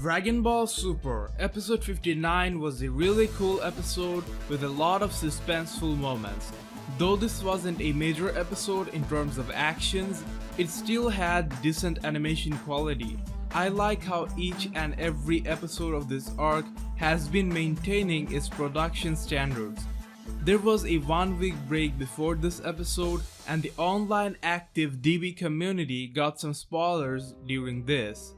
Dragon Ball Super episode 59 was a really cool episode with a lot of suspenseful moments. Though this wasn't a major episode in terms of actions, it still had decent animation quality. I like how each and every episode of this arc has been maintaining its production standards. There was a 1-week break before this episode, and the online active DB community got some spoilers during this.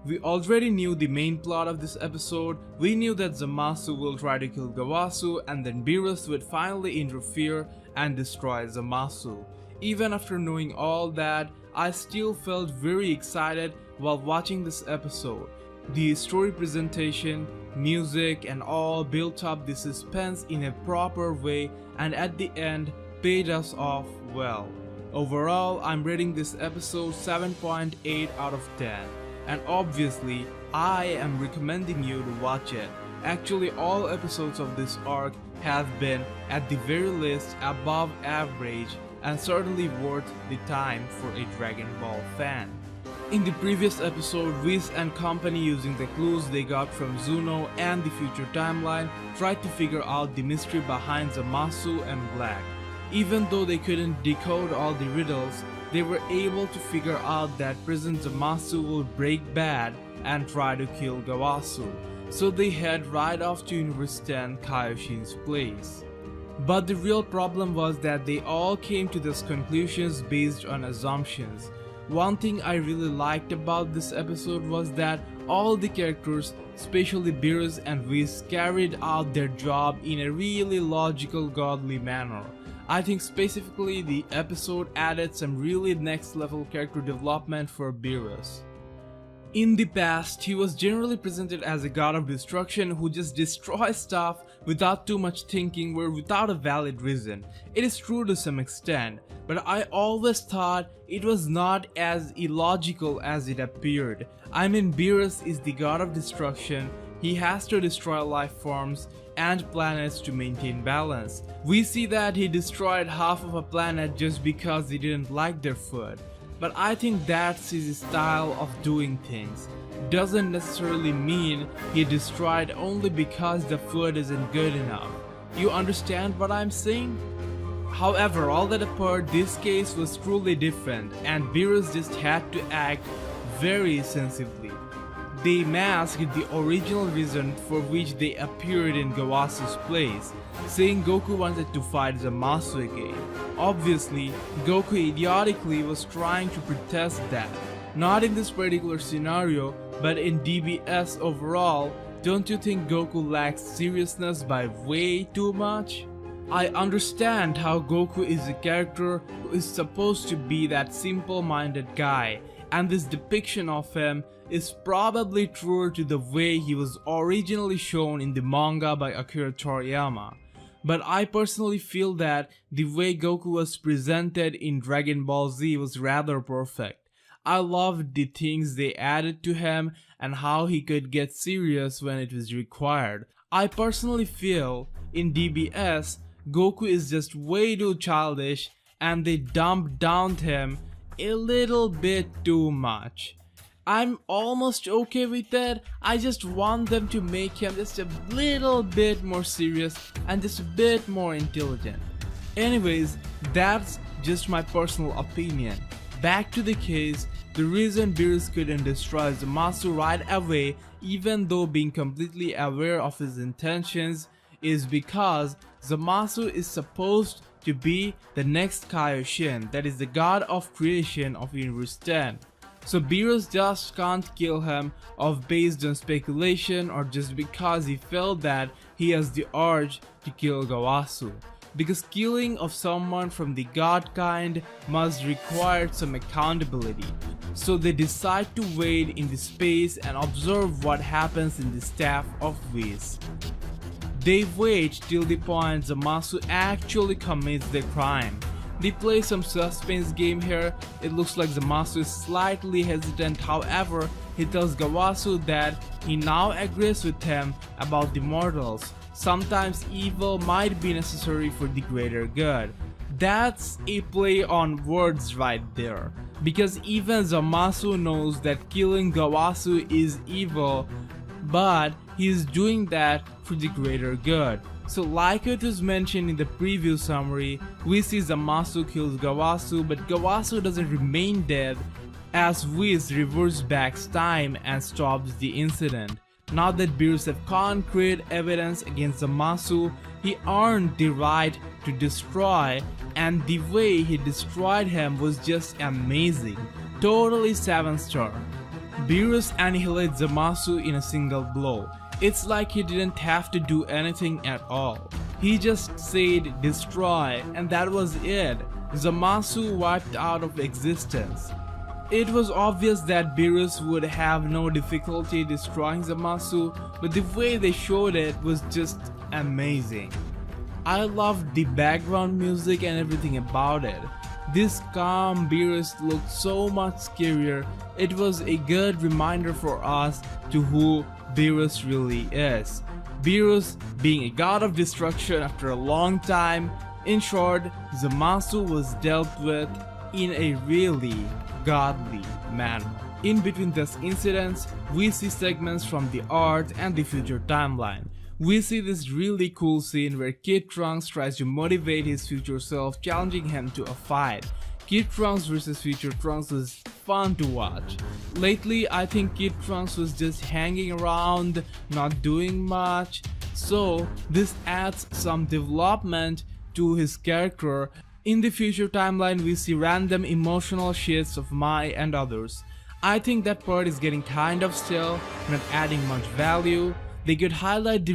We already knew the main plot of this episode. We knew that Zamasu will try to kill Gowasu, and then Beerus would finally interfere and destroy Zamasu. Even after knowing all that, I still felt very excited while watching this episode. The story presentation, music and all built up the suspense in a proper way, and at the end paid us off well. Overall, I'm rating this episode 7.8 out of 10. And obviously, I am recommending you to watch it. Actually, all episodes of this arc have been, at the very least, above average and certainly worth the time for a Dragon Ball fan. In the previous episode, Whis and company, using the clues they got from Zuno and the future timeline, tried to figure out the mystery behind Zamasu and Black. Even though they couldn't decode all the riddles, they were able to figure out that Present Zamasu will break bad and try to kill Gowasu, so they head right off to understand Kaioshin's place. But the real problem was that they all came to these conclusions based on assumptions. One thing I really liked about this episode was that all the characters, especially Beerus and Whis, carried out their job in a really logical, godly manner. I think specifically the episode added some really next level character development for Beerus. In the past, he was generally presented as a god of destruction who just destroys stuff without too much thinking or without a valid reason. It is true to some extent, but I always thought it was not as illogical as it appeared. I mean, Beerus is the god of destruction. He has to destroy life forms and planets to maintain balance. We see that he destroyed half of a planet just because he didn't like their food. But I think that's his style of doing things. Doesn't necessarily mean he destroyed only because the food isn't good enough. You understand what I'm saying? However, all that apart, this case was truly different, and Beerus just had to act very sensibly. They masked the original reason for which they appeared in Gowasu's place, saying Goku wanted to fight Zamasu again. Obviously, Goku idiotically was trying to protest that. Not in this particular scenario, but in DBS overall. Don't you think Goku lacks seriousness by way too much? I understand how Goku is a character who is supposed to be that simple-minded guy, and this depiction of him is probably truer to the way he was originally shown in the manga by Akira Toriyama. But I personally feel that the way Goku was presented in Dragon Ball Z was rather perfect. I loved the things they added to him and how he could get serious when it was required. I personally feel in DBS, Goku is just way too childish and they dumbed down him a little bit too much. I'm almost okay with that. I just want them to make him just a little bit more serious and just a bit more intelligent. Anyways, that's just my personal opinion. Back to the case, the reason Beerus couldn't destroy Zamasu right away, even though being completely aware of his intentions, is because Zamasu is supposed to be the next Kaioshin, that is the god of creation of Universe 10. So Beerus just can't kill him based on speculation or just because he felt that he has the urge to kill Gowasu. Because killing of someone from the god kind must require some accountability. So they decide to wait in the space and observe what happens in the staff of Whis. They wait till the point Zamasu actually commits the crime. They play some suspense game here. It looks like Zamasu is slightly hesitant, however, he tells Gowasu that he now agrees with him about the mortals. Sometimes evil might be necessary for the greater good. That's a play on words right there, because even Zamasu knows that killing Gowasu is evil, but he's doing that for the greater good. So like it was mentioned in the preview summary, we see Zamasu kills Gowasu, but Gowasu doesn't remain dead as Whis reverses back time and stops the incident. Now that Beerus have concrete evidence against Zamasu, he earned the right to destroy, and the way he destroyed him was just amazing. Totally 7-star. Beerus annihilates Zamasu in a single blow. It's like he didn't have to do anything at all. He just said destroy, and that was it. Zamasu wiped out of existence. It was obvious that Beerus would have no difficulty destroying Zamasu, but the way they showed it was just amazing. I loved the background music and everything about it. This calm Beerus looked so much scarier. It was a good reminder for us to who Beerus really is. Beerus being a god of destruction after a long time. In short, Zamasu was dealt with in a really godly manner. In between these incidents, we see segments from the art and the future timeline. We see this really cool scene where Kid Trunks tries to motivate his future self, challenging him to a fight. Kid Trunks vs Future Trunks was fun to watch. Lately, I think Kid Trunks was just hanging around, not doing much, so this adds some development to his character. In the future timeline, we see random emotional shits of Mai and others. I think that part is getting kind of stale, not adding much value. They could highlight the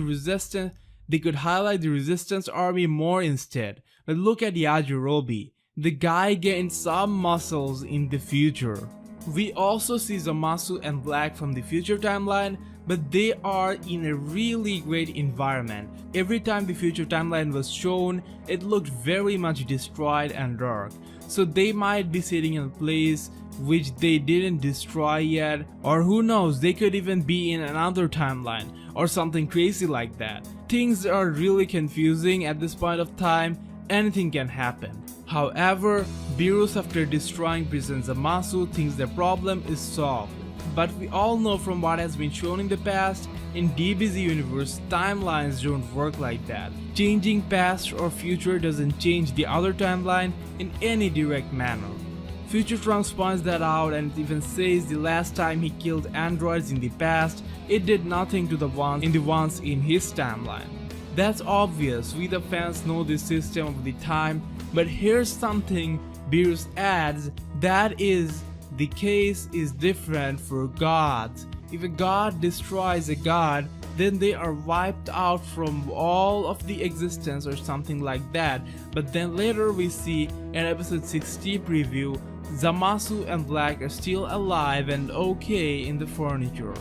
resistance army more instead. But look at Yajirobe. The guy gained some muscles in the future. We also see Zamasu and Black from the future timeline, but they are in a really great environment. Every time the future timeline was shown, it looked very much destroyed and dark. So they might be sitting in a place which they didn't destroy yet, or who knows, they could even be in another timeline or something crazy like that. Things are really confusing at this point of time. Anything can happen. However, Beerus, after destroying Present Zamasu, thinks the problem is solved. But we all know from what has been shown in the past, in DBZ universe, timelines don't work like that. Changing past or future doesn't change the other timeline in any direct manner. Future Trunks points that out and even says the last time he killed androids in the past, it did nothing to the ones in his timeline. That's obvious, we the fans know this system of the time, but here's something Beerus adds, that is, the case is different for gods. If a god destroys a god, then they are wiped out from all of the existence or something like that. But then later we see in episode 60 preview, Zamasu and Black are still alive and okay in the furniture.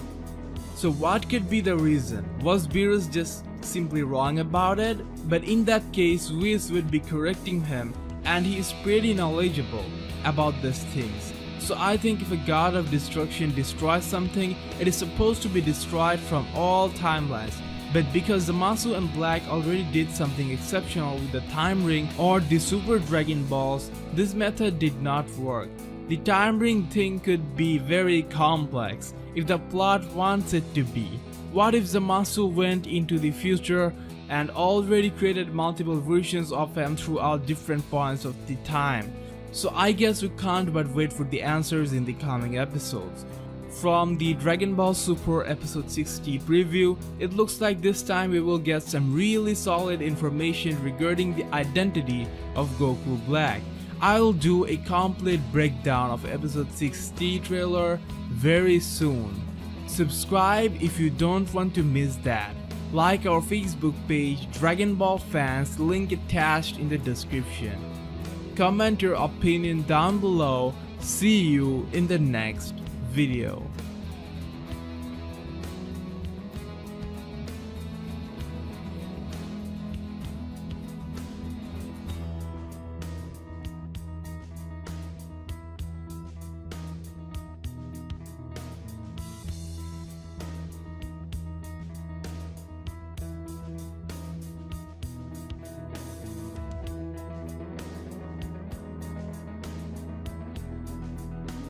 So what could be the reason? Was Beerus just simply wrong about it? But in that case, Whis would be correcting him, and he is pretty knowledgeable about these things. So I think if a god of destruction destroys something, it is supposed to be destroyed from all timelines. But because Zamasu and Black already did something exceptional with the time ring or the super dragon balls, this method did not work. The time ring thing could be very complex if the plot wants it to be. What if Zamasu went into the future and already created multiple versions of him throughout different points of the time? So I guess we can't but wait for the answers in the coming episodes. From the Dragon Ball Super episode 60 preview, it looks like this time we will get some really solid information regarding the identity of Goku Black. I'll do a complete breakdown of episode 60 trailer very soon. Subscribe if you don't want to miss that. Like our Facebook page Dragon Ball Fans, link attached in the description. Comment your opinion down below. See you in the next video.